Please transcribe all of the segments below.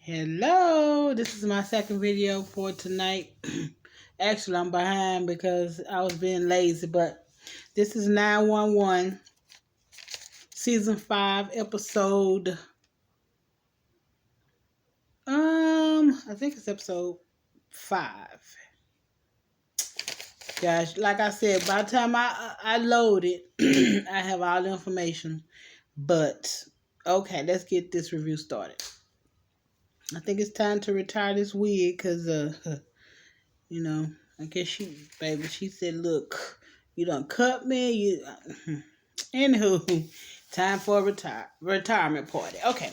Hello, this is my second video for tonight. Actually, I'm behind because I was being lazy, but this is 911 season 5 episode I think it's episode 5. Gosh, like I said, by the time I load it, I have all the information. But okay, let's get this review started. I think it's time to retire this wig because you know, I guess she said, look, you done cut me. Anywho, time for a retirement party. Okay,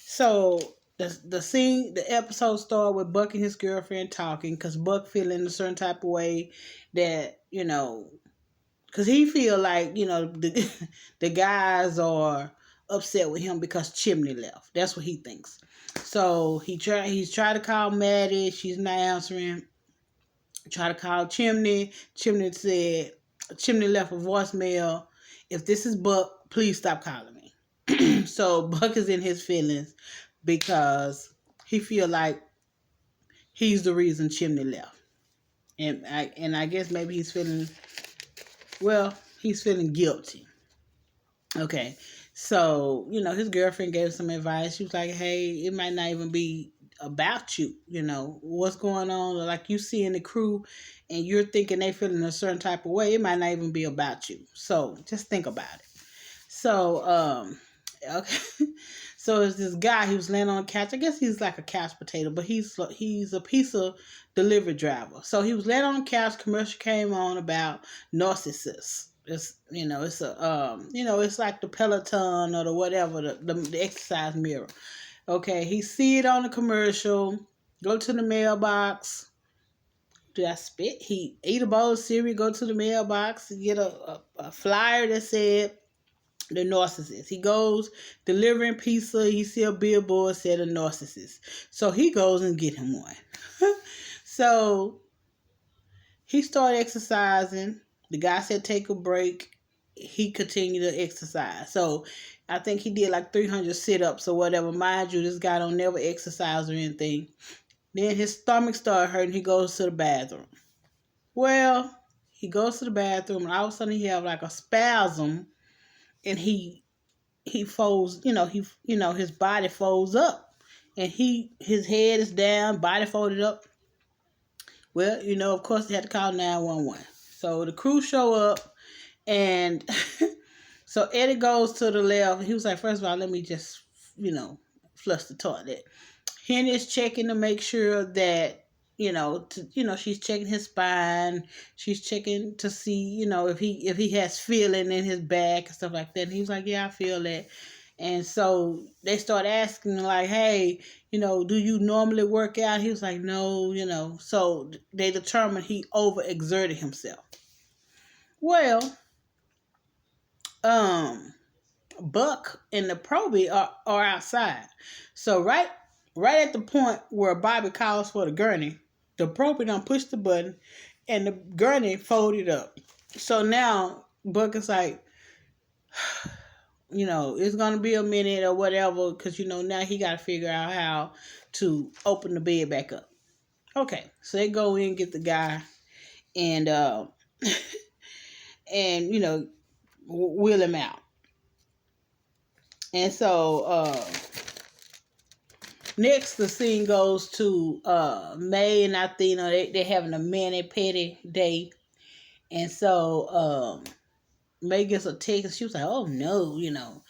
so the episode started with Buck and his girlfriend talking because Buck feeling a certain type of way that, because he feel like, the guys are upset with him because Chimney left. That's what he thinks. So he's tried to call Maddie. She's not answering. Try to call Chimney. Chimney left a voicemail. If this is Buck, please stop calling me. So Buck is in his feelings because he feel like he's the reason Chimney left. And I guess maybe he's feeling guilty. Okay. So, his girlfriend gave some advice. She was like, hey, it might not even be about you, what's going on. Like you see in the crew and you're thinking they feeling a certain type of way, it might not even be about you. So just think about it. So, okay. So it's this guy, he was laying on a couch. I guess he's like a couch potato, but he's a pizza delivery driver. So he was laying on the couch, commercial came on about narcissists. It's it's like the Peloton or the whatever, the exercise mirror. Okay, he see it on the commercial, go to the mailbox. Did I spit? He eat a bowl of cereal, go to the mailbox, get a flyer that said the narcissist. He goes delivering pizza, he see a billboard said a narcissist. So he goes and get him one. So he started exercising. The guy said take a break. He continued to exercise. So I think he did like 300 sit-ups or whatever. Mind you, this guy don't never exercise or anything. Then his stomach started hurting. He goes to the bathroom. Well, he goes to the bathroom and all of a sudden he have like a spasm and he folds, his body folds up. And his head is down, body folded up. Well, of course they had to call 911. So the crew show up and so Eddie goes to the left. He was like, first of all, let me just, flush the toilet. Henny's checking to make sure that, she's checking his spine. She's checking to see, if he has feeling in his back and stuff like that. And he was like, yeah, I feel that. And so they start asking like, hey, do you normally work out? He was like, no, So they determined he overexerted himself. Well, Buck and the Proby are outside. So right at the point where Bobby calls for the gurney, the Proby done push the button and the gurney folded up. So now Buck is like, it's going to be a minute or whatever because, now he got to figure out how to open the bed back up. Okay, so they go in, get the guy, and, and, wheel him out. And so, next the scene goes to May and Athena. They're having a mani-pedi day. And so, May gets a text. She was like, oh, no,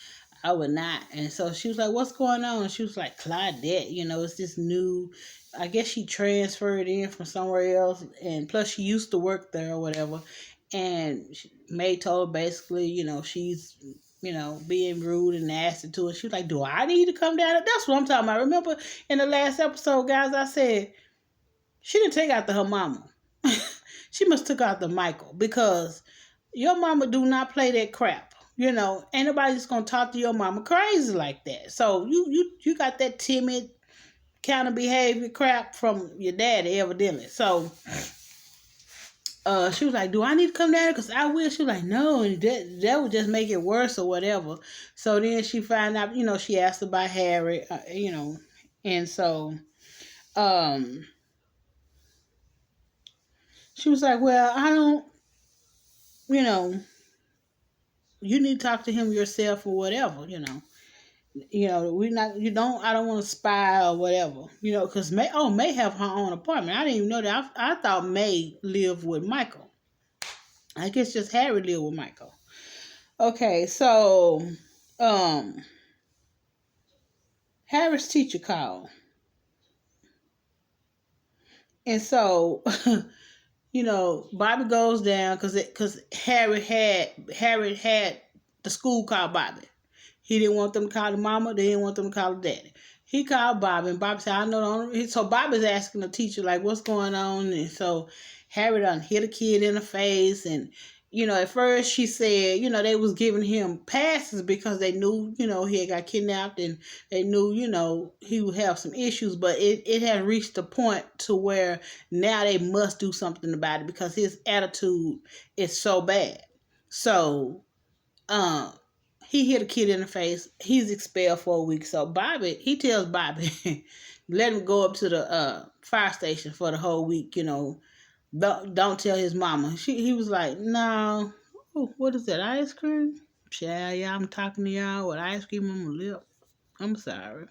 I would not. And so she was like, what's going on? And she was like, Claudette, it's this new, I guess she transferred in from somewhere else. And plus she used to work there or whatever. And May told her basically, she's, being rude and nasty to her. She was like, do I need to come down? That's what I'm talking about. Remember in the last episode, guys, I said, she didn't take after her mama. She must took after Michael because your mama do not play that crap. Ain't nobody just gonna talk to your mama crazy like that. So you got that timid kind of behavior crap from your daddy evidently. So she was like, do I need to come down there? Because I will. She was like, no, and that would just make it worse or whatever. So then she found out, she asked about Harry, And so, um, she was like, well, I don't, you know, you need to talk to him yourself or whatever, we not, I don't want to spy or whatever, because May have her own apartment. I didn't even know that. I thought May lived with Michael. I guess just Harry lived with Michael. Okay, so, um, Harry's teacher called. And so, Bobby goes down because Harry had the school call Bobby. He didn't want them to call the mama. They didn't want them to call the daddy. He called Bobby, and Bobby said, I know. So Bobby's asking the teacher, like, what's going on? And so Harry done hit a kid in the face. And, at first she said, they was giving him passes because they knew, he had got kidnapped, and they knew, he would have some issues. But it had reached a point to where now they must do something about it because his attitude is so bad. So, he hit a kid in the face. He's expelled for a week. So he tells Bobby, let him go up to the fire station for the whole week. Don't tell his mama. He was like, no. Ooh, what is that? Ice cream? Yeah, I'm talking to y'all with ice cream on my lip. I'm sorry.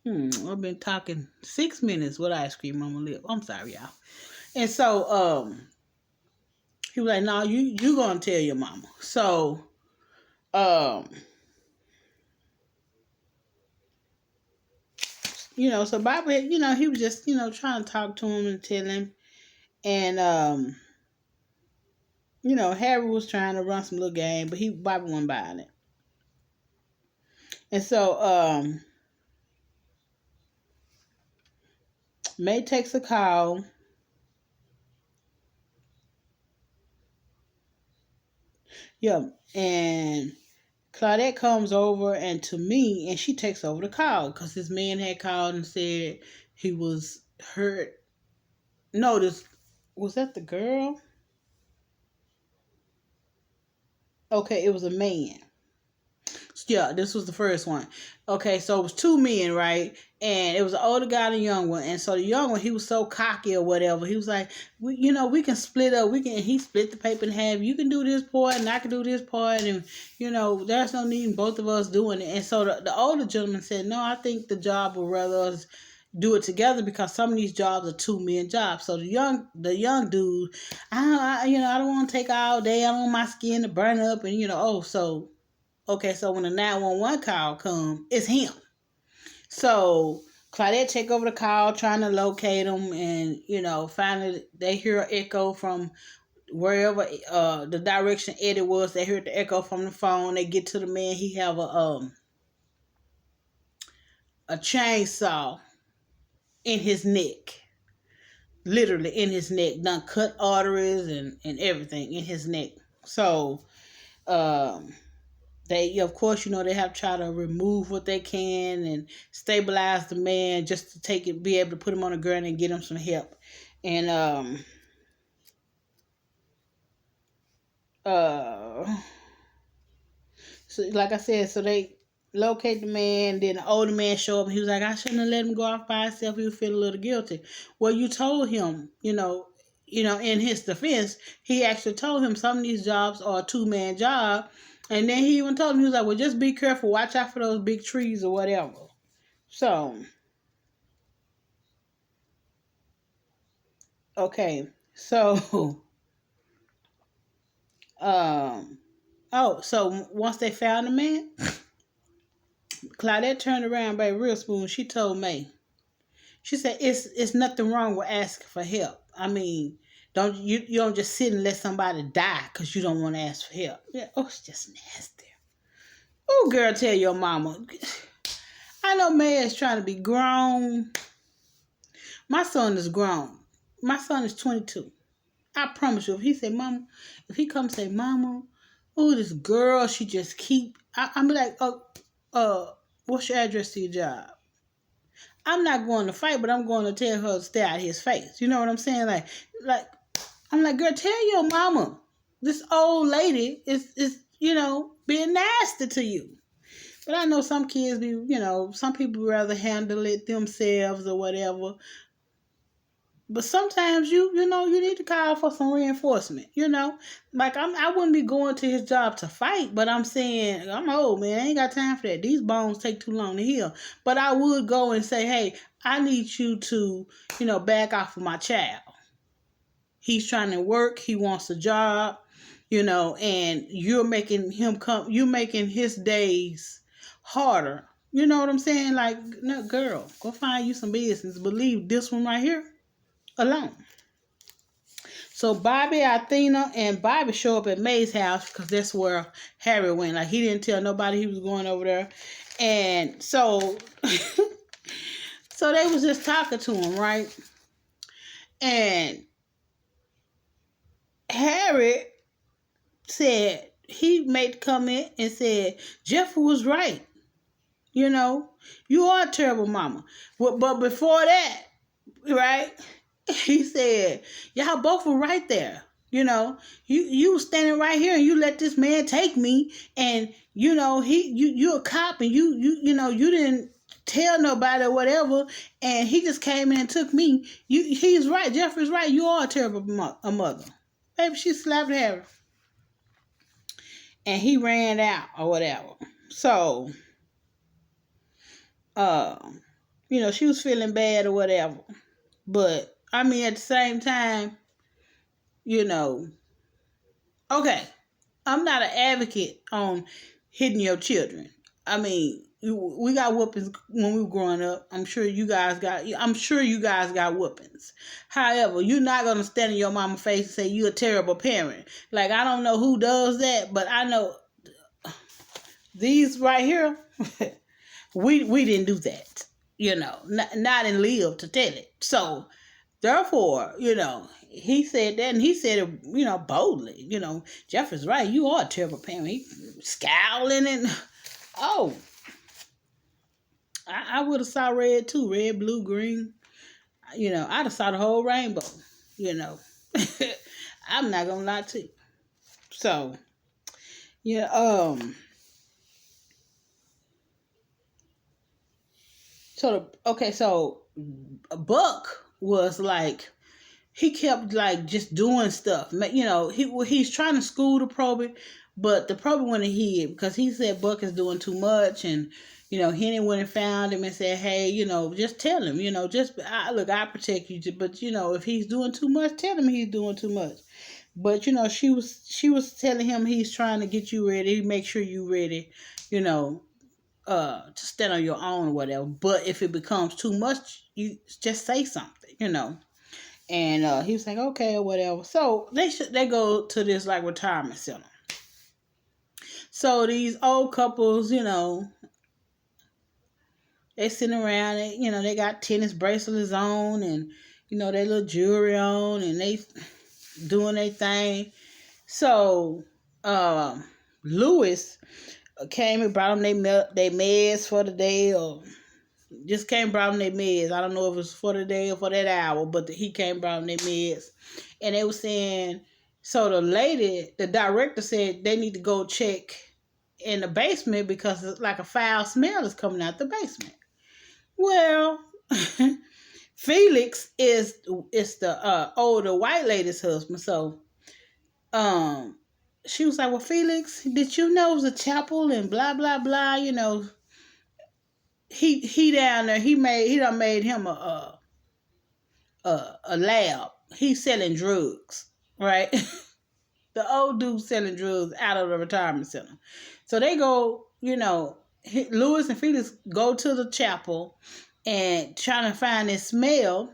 I've been talking 6 minutes with ice cream on my lip. I'm sorry, y'all. And so, he was like, no, you gonna tell your mama. So, so Bobby, he was just, trying to talk to him and tell him. And, Harry was trying to run some little game, but Bobby wasn't buying it. And so, May takes a call. Yeah. And Claudette comes over and to me, and she takes over the call because this man had called and said he was hurt. No, was that the girl? Okay, it was a man. Yeah, this was the first one. Okay, so it was two men, right? And it was an older guy and a young one. And so the young one, he was so cocky or whatever. He was like, we can split up. He split the paper in half. You can do this part and I can do this part. And, there's no need in both of us doing it. And so the older gentleman said, no, I think the job would rather us do it together because some of these jobs are 2 men jobs. So the young dude, I don't want to take all day. I don't want my skin to burn up. And, okay, so when the 911 call come, it's him. So Claudette take over the call, trying to locate him, and finally they hear an echo from wherever the direction Eddie was. They heard the echo from the phone. They get to the man. He have a chainsaw in his neck, literally in his neck, done cut arteries and everything in his neck. So, they, of course, they have to try to remove what they can and stabilize the man just to be able to put him on the ground and get him some help. And, so like I said, so they locate the man. Then the older man show up. And he was like, I shouldn't have let him go off by himself. He would feel a little guilty. Well, you told him, in his defense, he actually told him some of these jobs are a 2-man job. And then he even told him, he was like, well, just be careful. Watch out for those big trees or whatever. So, okay. So, so once they found the man, Claudette turned around, baby, real smooth. She told May. She said, it's nothing wrong with asking for help. I mean, you don't just sit and let somebody die because you don't want to ask for help. Yeah, it's just nasty. Oh, girl, tell your mama. I know May is trying to be grown. My son is grown. My son is 22. I promise you, if he comes say, Mama, this girl, she just keep, I'm like, what's your address to your job? I'm not going to fight, but I'm going to tell her to stay out of his face. You know what I'm saying? Like, I'm like, girl, tell your mama. This old lady is being nasty to you. But I know some kids be, some people rather handle it themselves or whatever. But sometimes you need to call for some reinforcement. Like I wouldn't be going to his job to fight, but I'm saying I'm old, man. I ain't got time for that. These bones take too long to heal. But I would go and say, hey, I need you to, back off of my child. He's trying to work. He wants a job, and you're making his days harder. You know what I'm saying? Like, no, girl, go find you some business. But leave this one right here alone. So Bobby, Athena, and Bobby show up at May's house because that's where Harry went. Like, he didn't tell nobody he was going over there. And so, so they was just talking to him, right? And Harry said, he made the comment and said, Jeffrey was right. You are a terrible mama. But before that, right, he said, y'all both were right there. You were standing right here and you let this man take me, and you a cop, and you didn't tell nobody or whatever, and he just came in and took me. He's right. Jeffrey's right. You are a terrible mother. Baby, she slapped Harry. And he ran out or whatever. So, she was feeling bad or whatever. But, I mean, at the same time, okay, I'm not an advocate on hitting your children. I mean, we got whoopings when we were growing up. I'm sure you guys got whoopings. However, you're not going to stand in your mama's face and say you're a terrible parent. Like, I don't know who does that, but I know these right here, we didn't do that. Not in live to tell it. So, therefore, he said that, and he said it, boldly. Jeffrey's right. You are a terrible parent. He scowling and, oh, I would have saw red too. Red, blue, green. I'd have saw the whole rainbow. I'm not gonna lie to you. So, yeah. So Buck was like, he kept like just doing stuff. He's trying to school the probie, but the probie went ahead because he said Buck is doing too much, and Henny went and found him and said, hey, just tell him, I protect you, but if he's doing too much, tell him he's doing too much. But she was telling him he's trying to get you ready, make sure you ready, to stand on your own or whatever. But if it becomes too much, you just say something, And he was like, okay, or whatever. So they go to this like retirement center. So these old couples, they sitting around, they got tennis bracelets on, and their little jewelry on, and they doing their thing. So Lewis came and brought them their meds for the day, or just came and brought them their meds. I don't know if it was for the day or for that hour, but he came and brought them their meds. And they were saying, so the director said they need to go check in the basement because it's like a foul smell is coming out the basement. Well, Felix is the older white lady's husband. So she was like, well, Felix, did you know it was a chapel and blah, blah, blah, he down there, he done made him a lab. He's selling drugs, right? The old dude selling drugs out of the retirement center. So they go, Lewis and Felix go to the chapel and trying to find this smell,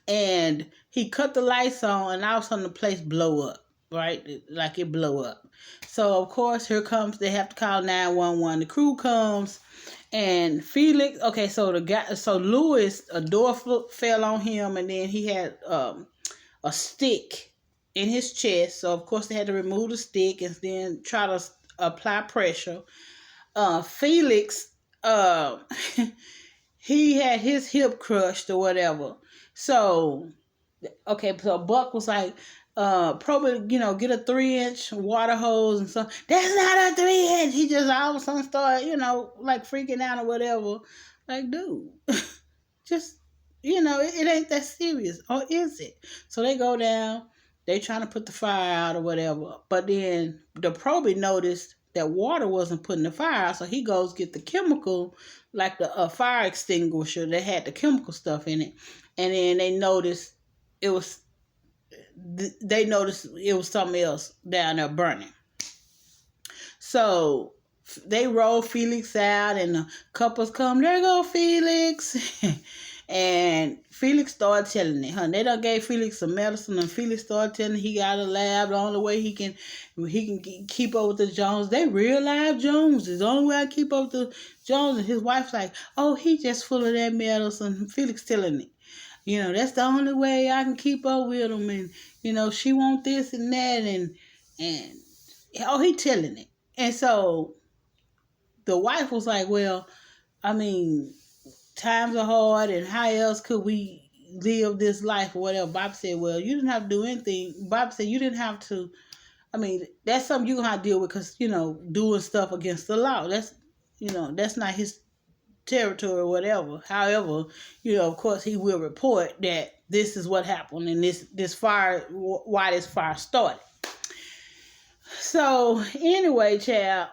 and he cut the lights on, and all of a sudden the place blow up, right? Like it blow up. So of course they have to call 911. The crew comes, and Felix, so Lewis, a door fell on him, and then he had a stick in his chest. So of course they had to remove the stick and then try to apply pressure. Felix, he had his hip crushed or whatever. So Buck was like, probably, get a 3-inch water hose and stuff. That's not a 3-inch. He just all of a sudden started, like freaking out or whatever. Like, dude, just, it ain't that serious. Or is it? So they go down, they trying to put the fire out or whatever. But then the probie noticed that water wasn't putting the fire out. So he goes get the chemical, like the fire extinguisher that had the chemical stuff in it. And then they noticed it was something else down there burning. So they roll Felix out, and the couples come. There go Felix, and Felix started telling it. They done gave Felix some medicine, and Felix started telling he got a lab. The only way he can keep up with the Jones. They real live Joneses. The only way I keep up with the Jones. And his wife's like, oh, he just full of that medicine. Felix telling it. That's the only way I can keep up with him. And, she want this and that. And he telling it. And so the wife was like, well, I mean, times are hard. And how else could we live this life or whatever? Bob said, well, you didn't have to do anything. Bob said, you didn't have to. I mean, that's something you're going to have to deal with because, doing stuff against the law. That's not his territory or whatever. However, of course he will report that this is what happened and this fire, why this fire started. So anyway, child,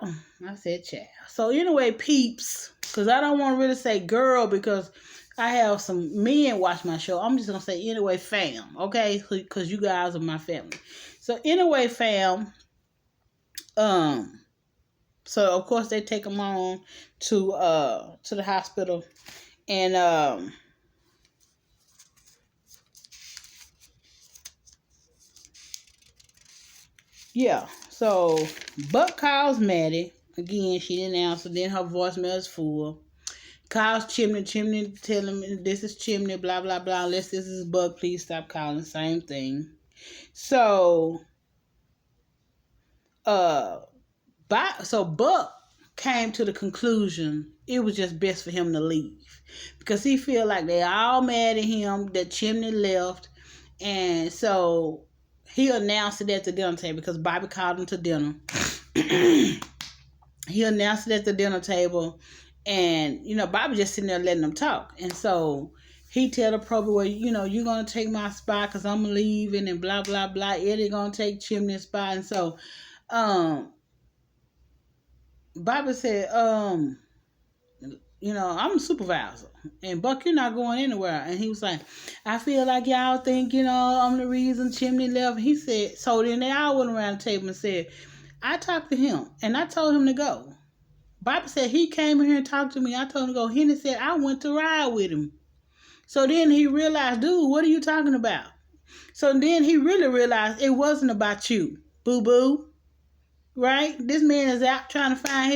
I said child. So anyway, peeps, because I don't want to really say girl because I have some men watch my show. I'm just going to say anyway, fam, okay? Because you guys are my family. So anyway, fam, so of course they take them on to the hospital, and yeah. So Buck calls Maddie again. She didn't answer. Then her voicemail is full. Calls Chimney. Chimney tell him this is Chimney. Blah blah blah. Unless this is Buck, please stop calling. Same thing. So Buck came to the conclusion it was just best for him to leave because he feel like they all mad at him that Chimney left, and so he announced it at the dinner table because Bobby called him to dinner. He announced it at the dinner table, and Bobby just sitting there letting them talk, and so he tell the probie, well, you're gonna take my spot because I'm leaving, and blah blah blah. Eddie gonna take Chimney's spot, and so Bobby said, I'm a supervisor. And Buck, you're not going anywhere. And he was like, I feel like y'all think, I'm the reason Chimney left. He said, so then they all went around the table and said, I talked to him and I told him to go. Bobby said, he came in here and talked to me. I told him to go. Henry said, I went to ride with him. So then he realized, dude, what are you talking about? So then he really realized it wasn't about you, boo-boo. Right? This man is out trying to find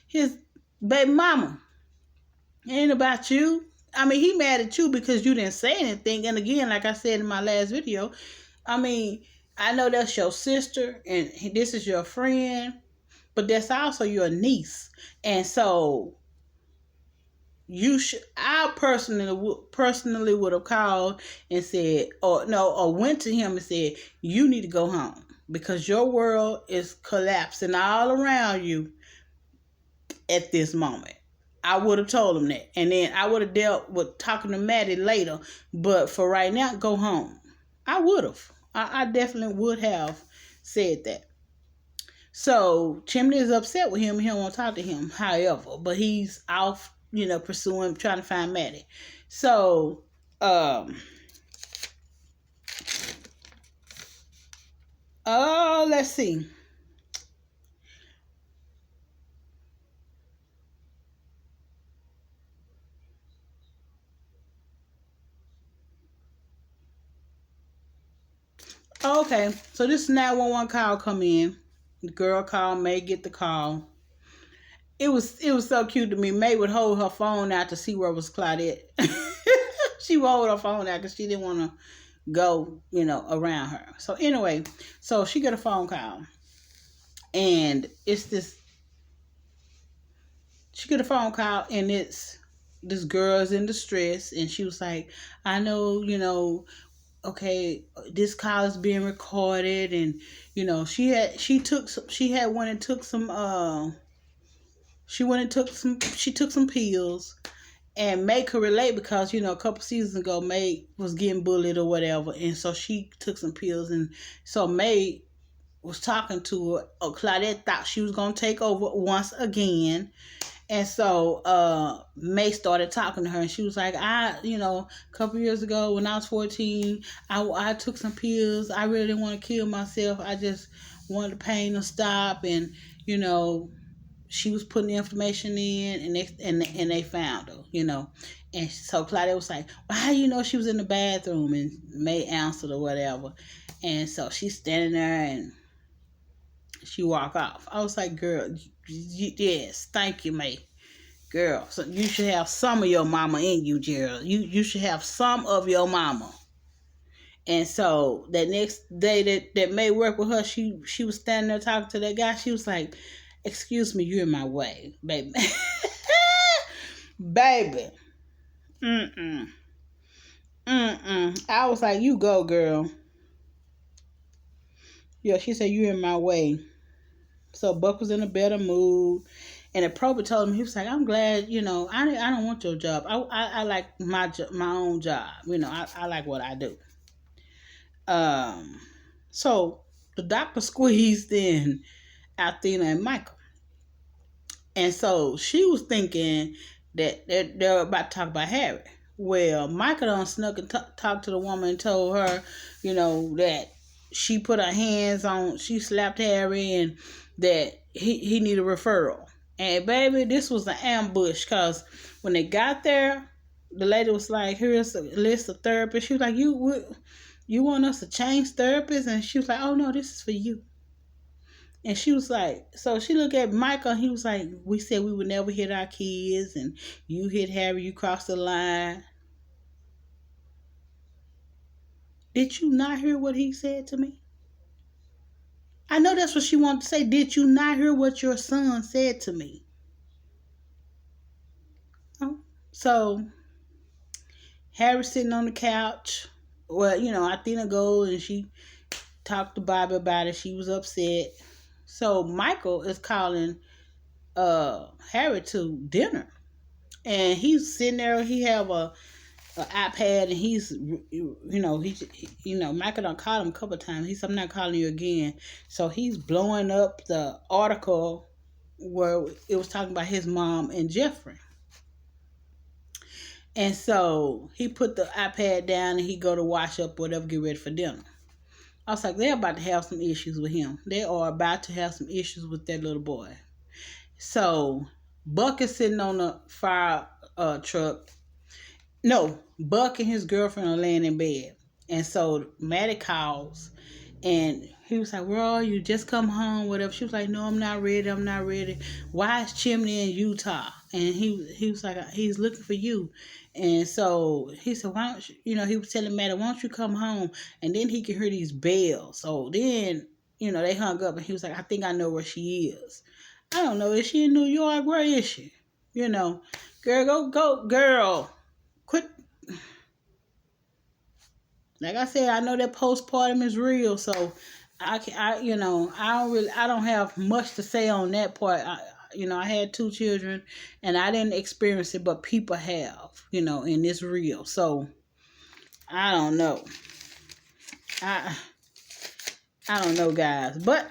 his baby mama. It ain't about you. I mean, he mad at you because you didn't say anything. And again, like I said in my last video, I mean, I know that's your sister and this is your friend, but that's also your niece. And so I personally would have called and said, or went to him and said, you need to go home because your world is collapsing all around you at this moment. I would have told him that. And then I would have dealt with talking to Maddie later. But for right now, go home. I would have. I definitely would have said that. So Chimney is upset with him. He don't want to talk to him. However, but he's off, pursuing, trying to find Maddie. So, let's see. Okay, so this 911 call come in. The girl called, May get the call. It was so cute to me. May would hold her phone out to see where was Claudette. She would hold her phone out because she didn't want to go, around her. So anyway, so she got a phone call. And she got a phone call and it's this girl's in distress. And she was like, I know, okay, this call is being recorded, and she had went and took some she took some pills, and May could relate because a couple seasons ago May was getting bullied or whatever, and so she took some pills, and so May was talking to her. Claudette thought she was gonna take over once again, and so May started talking to her, and she was like, a couple years ago when I was 14, I took some pills. I really didn't want to kill myself. I just wanted the pain to stop, and you know she was putting the information in, and they found her. And so Claudia was like, well, how do you know she was in the bathroom? And May answered or whatever. And so she's standing there, and she walked off. I was like, girl, yes, thank you, May. Girl, so you should have some of your mama in you, Gerald. You should have some of your mama. And so that next day that May worked with her, she was standing there talking to that guy. She was like, excuse me, you're in my way, baby. Baby. Mm-mm. Mm-mm. I was like, you go, girl. Yeah, she said, you're in my way. So Buck was in a better mood. And the probate told him, he was like, I'm glad, I don't want your job. I like my own job. I like what I do. So the doctor squeezed in Athena and Michael. And so she was thinking that they were about to talk about Harry. Well, Michael done snuck and talked to the woman and told her, that she put her hands on, she slapped Harry, and that he need a referral. And baby, this was an ambush, because when they got there, the lady was like, here's a list of therapists. She was like, you want us to change therapists? And she was like, oh no, this is for you. And she was like, so she looked at Michael, and he was like, we said we would never hit our kids, and you hit Harry, you crossed the line. Did you not hear what he said to me? I know that's what she wanted to say. Did you not hear what your son said to me? Oh. So Harry's sitting on the couch. Well, Athena goes and she talked to Bobby about it. She was upset. So Michael is calling Harry to dinner, and he's sitting there. He have a iPad, and he's Michael done called him a couple of times. He said, I'm not calling you again. So he's blowing up the article where it was talking about his mom and Jeffrey. And so he put the iPad down, and he go to wash up whatever, get ready for dinner. I was like, they're about to have some issues with him. They are about to have some issues with that little boy. So Buck is sitting on the fire truck. No, Buck and his girlfriend are laying in bed. And so Maddie calls, and he was like, where are you? Just come home, whatever. She was like, no, I'm not ready. Why is Chimney in Utah? And he was like, he's looking for you. And so he said, why don't you, he was telling Maddie, why don't you come home? And then he could hear these bells. So then, they hung up, and he was like, I think I know where she is. I don't know. Is she in New York? Where is she? Girl, go, girl. Quit. Like I said, I know that postpartum is real, so I don't have much to say on that part. I had 2 children, and I didn't experience it, but people have, and it's real. So I don't know. I don't know, guys, but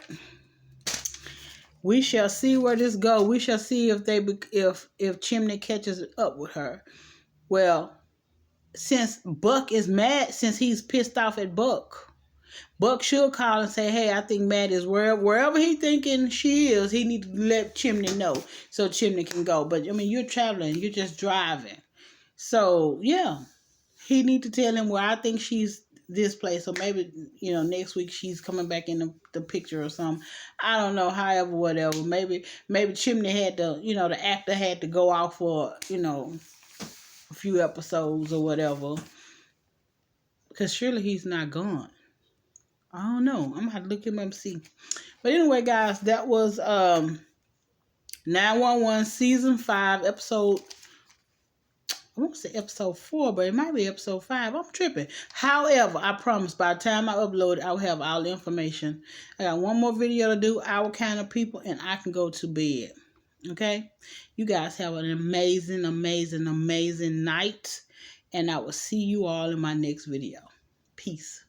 we shall see where this goes. We shall see if Chimney catches up with her. Well, since Buck is mad, since he's pissed off at Buck should call and say, hey, I think Matt is wherever he thinking she is, he need to let Chimney know so Chimney can go. But, you're traveling. You're just driving. So, yeah, he need to tell him where I think she's this place. So maybe, next week she's coming back in the picture or something. I don't know, however, whatever. Maybe Chimney had to, the actor had to go out for, a few episodes or whatever. Because surely he's not gone. I don't know. I'm going to have to look him up and see. But anyway, guys, that was 911 Season 5, Episode I won't say episode 4, but it might be episode 5. I'm tripping. However, I promise by the time I upload it, I will have all the information. I got one more video to do, Our Kind of People, and I can go to bed. Okay? You guys have an amazing, amazing, amazing night. And I will see you all in my next video. Peace.